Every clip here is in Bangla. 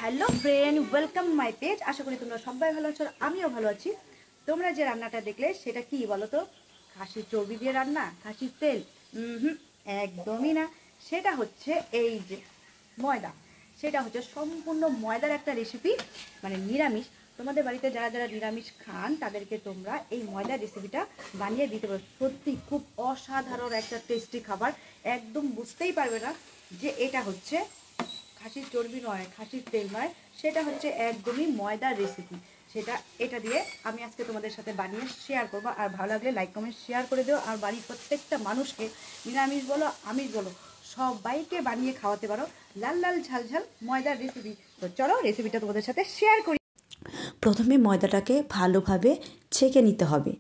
Hello friend, welcome my page. আশা করি তোমরা সবাই ভালো আছো, আমিও ভালো আছি। তোমরা যে রান্নাটা দেখলে সেটা কি বলো তো? খাসির চর্বি দিয়ে রান্না, খাসির তেল? একদমই না। সেটা হচ্ছে এই যে ময়দা। সেটা হচ্ছে সম্পূর্ণ ময়দার একটা রেসিপি, মানে নিরামিষ। তোমাদের বাড়িতে যারা যারা নিরামিষ খান তাদেরকে তোমরা এই ময়দার রেসিপিটা বানিয়ে দিতে পারো। সত্যি খুব অসাধারণ একটা টেস্টি খাবার। একদম বুঝতেই পারবে না যে এটা হচ্ছে খাসির চর্বি নয়, খাসির তেল নয়, সেটা হচ্ছে একদমই ময়দার রেসিপি। এটা দিয়ে আমি আজকে তোমাদের সাথে বানিয়ে শেয়ার করবো। আর ভালো লাগলে লাইক কমেন্ট শেয়ার করে দিও। আর বাড়ির প্রত্যেকটা মানুষকে, নিরামিষ বলো আমিষ বলো, সবাইকে বানিয়ে খাওয়াতে পারো লাল লাল ঝাল ঝাল ময়দার রেসিপি। তো চলো রেসিপিটা তোমাদের সাথে শেয়ার করি। প্রথমে ময়দাটাকে ভালোভাবে ছেঁকে নিতে হবে।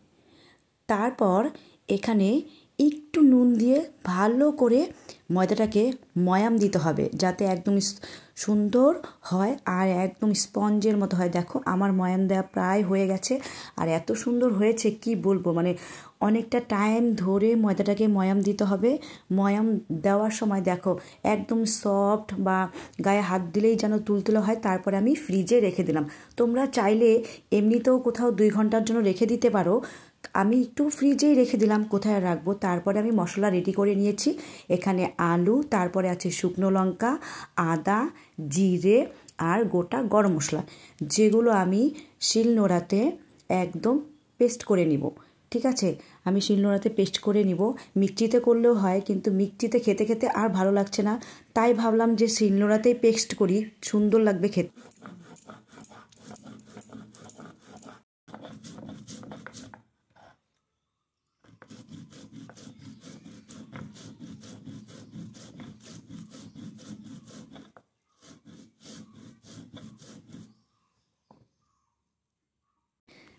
তারপর এখানে একটু নুন দিয়ে ভালো করে ময়দাটাকে ময়াম দিতে হবে, যাতে একদম সুন্দর হয় আর একদম স্পঞ্জের মতো হয়। দেখো আমার ময়াম দেওয়া প্রায় হয়ে গেছে, আর এত সুন্দর হয়েছে কি বলবো। মানে অনেকটা টাইম ধরে ময়দাটাকে ময়াম দিতে হবে। ময়াম দেওয়ার সময় দেখো একদম সফট, বা গায়ে হাত দিলেই যেন তুলতুলে হয়। তারপরে আমি ফ্রিজে রেখে দিলাম। তোমরা চাইলে এমনিতেও কোথাও 2 ঘন্টার জন্য রেখে দিতে পারো। আমি একটু ফ্রিজেই রেখে দিলাম, কোথায় রাখবো। তারপরে আমি মশলা রেডি করে নিয়েছি। এখানে আলু, তারপরে আছে শুকনো লঙ্কা, আদা, জিরে আর গোটা গরম মশলা, যেগুলো আমি শিলনোড়াতে একদম পেস্ট করে নিব। ঠিক আছে, আমি শিলনোড়াতে পেস্ট করে নিব। মিক্সিতে করলেও হয়, কিন্তু মিক্সিতে খেতে খেতে আর ভালো লাগছে না, তাই ভাবলাম যে শিলনোড়াতেই পেস্ট করি, সুন্দর লাগবে খেতে।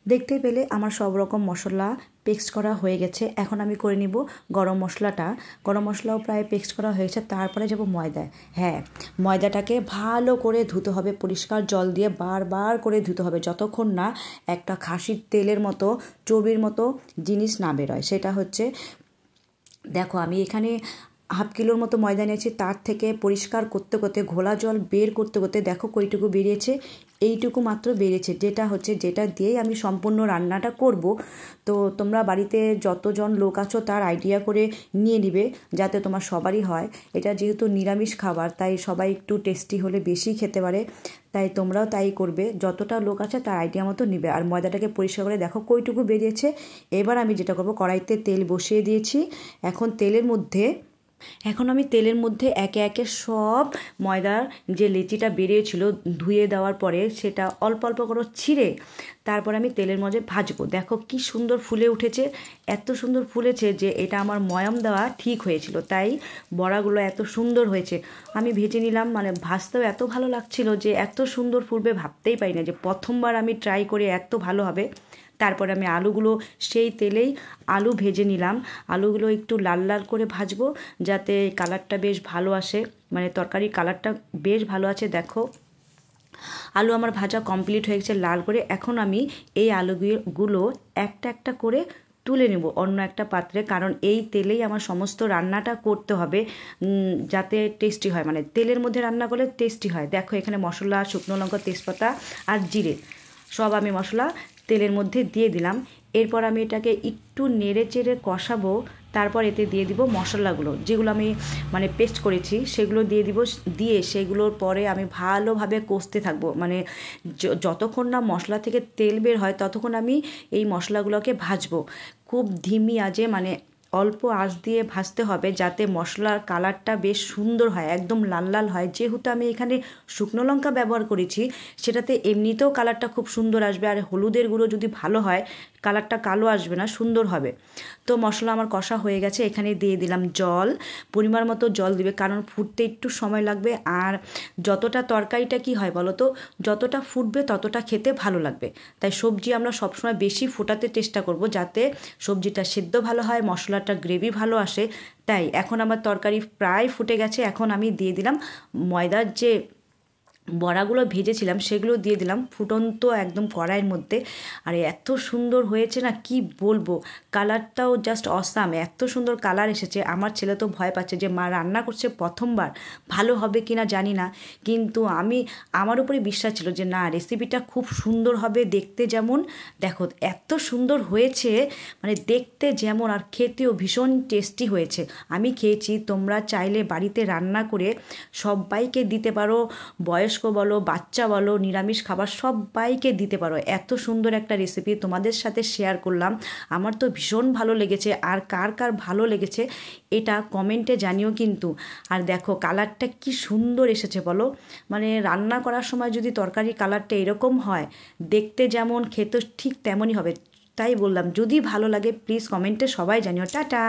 দেখতে পেলে আমার সব রকম মশলা পেস্ট করা হয়ে গেছে। এখন আমি করে নিব গরম মশলাটা। গরম মশলাও প্রায় পেস্ট করা হয়েছে। তারপরে যাব ময়দায়। হ্যাঁ, ময়দাটাকে ভালো করে ধুতে হবে, পরিষ্কার জল দিয়ে বারবার করে ধুতে হবে, যতক্ষণ না একটা খাসির তেলের মতো, চর্বির মতো জিনিস না বেরোয়। সেটা হচ্ছে, দেখো আমি এখানে হাফ কিলোর মতো ময়দা নিয়েছি। তার থেকে পরিষ্কার করতে করতে, ঘোলা জল বের করতে করতে দেখো কইটুকু বেরিয়েছে। এইটুকু মাত্র বেরিয়েছে, যেটা দিয়েই আমি সম্পূর্ণ রান্নাটা করব। তো তোমরা বাড়িতে যতজন লোক আছো তার আইডিয়া করে নিয়ে নিবে, যাতে তোমার সবারই হয়। এটা যেহেতু নিরামিষ খাবার, তাই সবাই একটু টেস্টি হলে বেশি খেতে পারে, তাই তোমরাও তাই করবে। যতটা লোক আছে তার আইডিয়া মতো নিবে। আর ময়দাটাকে পরিষ্কার করে দেখো কইটুকু বেরিয়েছে। এবার আমি যেটা করব, কড়াইতে তেল বসিয়ে দিয়েছি। এখন আমি তেলের মধ্যে একে একে সব ময়দার যে লেচিটা বেরিয়েছিল ধুয়ে দেওয়ার পরে, সেটা অল্প অল্প করে ছিঁড়ে তারপর আমি তেলের মধ্যে ভাজবো। দেখো কি সুন্দর ফুলে উঠেছে, এত সুন্দর ফুলেছে যে এটা আমার ময়াম দেওয়া ঠিক হয়েছিল, তাই বড়াগুলো এত সুন্দর হয়েছে। আমি ভেজে নিলাম, মানে ভাজতেও এত ভালো লাগছিল যে এত সুন্দর ফুলবে ভাবতেই পারি না যে প্রথমবার আমি ট্রাই করে এত ভালো হবে। তারপরে আমি আলুগুলো সেই তেলেই আলু ভেজে নিলাম। আলুগুলো একটু লাল লাল করে ভাজবো, যাতে কালারটা বেশ ভালো আসে, মানে তরকারির কালারটা বেশ ভালো আছে। দেখো আলু আমার ভাজা কমপ্লিট হয়ে গেছে লাল করে। এখন আমি এই আলুগুলো একটা একটা করে তুলে নেব অন্য একটা পাত্রে, কারণ এই তেলেই আমার সমস্ত রান্নাটা করতে হবে, যাতে টেস্টি হয়। মানে তেলের মধ্যে রান্না করলে টেস্টি হয়। দেখো এখানে মশলা, শুকনো লঙ্কা, তেজপাতা আর জিরে সব আমি মশলা তেলের মধ্যে দিয়ে দিলাম। এরপর আমি এটাকে একটু নেড়ে চেড়ে কষাবো। তারপর এতে দিয়ে দিব মশলাগুলো, যেগুলো আমি মানে পেস্ট করেছি, সেগুলো দিয়ে দিব। দিয়ে সেগুলোর পরে আমি ভালোভাবে কষতে থাকবো। মানে যতক্ষণ না মশলা থেকে তেল বের হয় ততক্ষণ আমি এই মশলাগুলোকে ভাজবো খুব ধিমি আঁচে। মানে অল্প আঁচ দিয়ে ভাজতে হবে, যাতে মশলার কালারটা বেশ সুন্দর হয়, একদম লাল লাল হয়। যেহেতু আমি এখানে শুকনো লঙ্কা ব্যবহার করেছি, সেটাতে এমনিতেও কালারটা খুব সুন্দর আসবে। আর হলুদের গুঁড়ো যদি ভালো হয়, কালারটা কালো আসবে না, সুন্দর হবে। তো মশলা আমার কষা হয়ে গেছে। এখানে দিয়ে দিলাম জল, পরিমাণ মতো জল দিবে, কারণ ফুটতে একটু সময় লাগবে। আর যতটা তরকারিটা কি হয় বলো তো, যতটা ফুটবে ততটা খেতে ভালো লাগবে। তাই সবজি আমরা সবসময় বেশি ফোটাতে চেষ্টা করব, যাতে সবজিটা সেদ্ধ ভালো হয়, মশলাটা গ্রেভি ভালো আসে। তাই এখন আমার তরকারি প্রায় ফুটে গেছে। এখন আমি দিয়ে দিলাম ময়দার যে বড়াগুলো ভেজেছিলাম সেগুলো দিয়ে দিলাম ফুটন্ত একদম কড়াইয়ের মধ্যে। আর এত সুন্দর হয়েছে না কি বলবো, কালারটাও জাস্ট অসাম, এত সুন্দর কালার এসেছে। আমার ছেলে তো ভয় পাচ্ছে যে মা রান্না করছে প্রথমবার, ভালো হবে কি না জানি না, কিন্তু আমার উপরে বিশ্বাস ছিল যে না, রেসিপিটা খুব সুন্দর হবে, দেখতে যেমন, দেখো এত সুন্দর হয়েছে, মানে দেখতে যেমন আর খেতেও ভীষণ টেস্টি হয়েছে। আমি খেয়েছি, তোমরা চাইলে বাড়িতে রান্না করে সবাইকে দিতে পারো, বয়স্ক বলো, বাচ্চা বলো, নিরামিষ খাবার সবাইকে দিতে পারো। এত সুন্দর একটা রেসিপি তোমাদের সাথে শেয়ার করলাম, আমার তো ভীষণ ভালো লেগেছে। আর কার কার ভালো লেগেছে এটা কমেন্টে জানিও কিন্তু। আর দেখো কালারটা কি সুন্দর এসেছে বলো, মানে রান্না করার সময় যদি তরকারি কালারটা এরকম হয়, দেখতে যেমন খেতে ঠিক তেমনই হবে। তাই বললাম, যদি ভালো লাগে প্লিজ কমেন্টে সবাই জানিও। টাটা।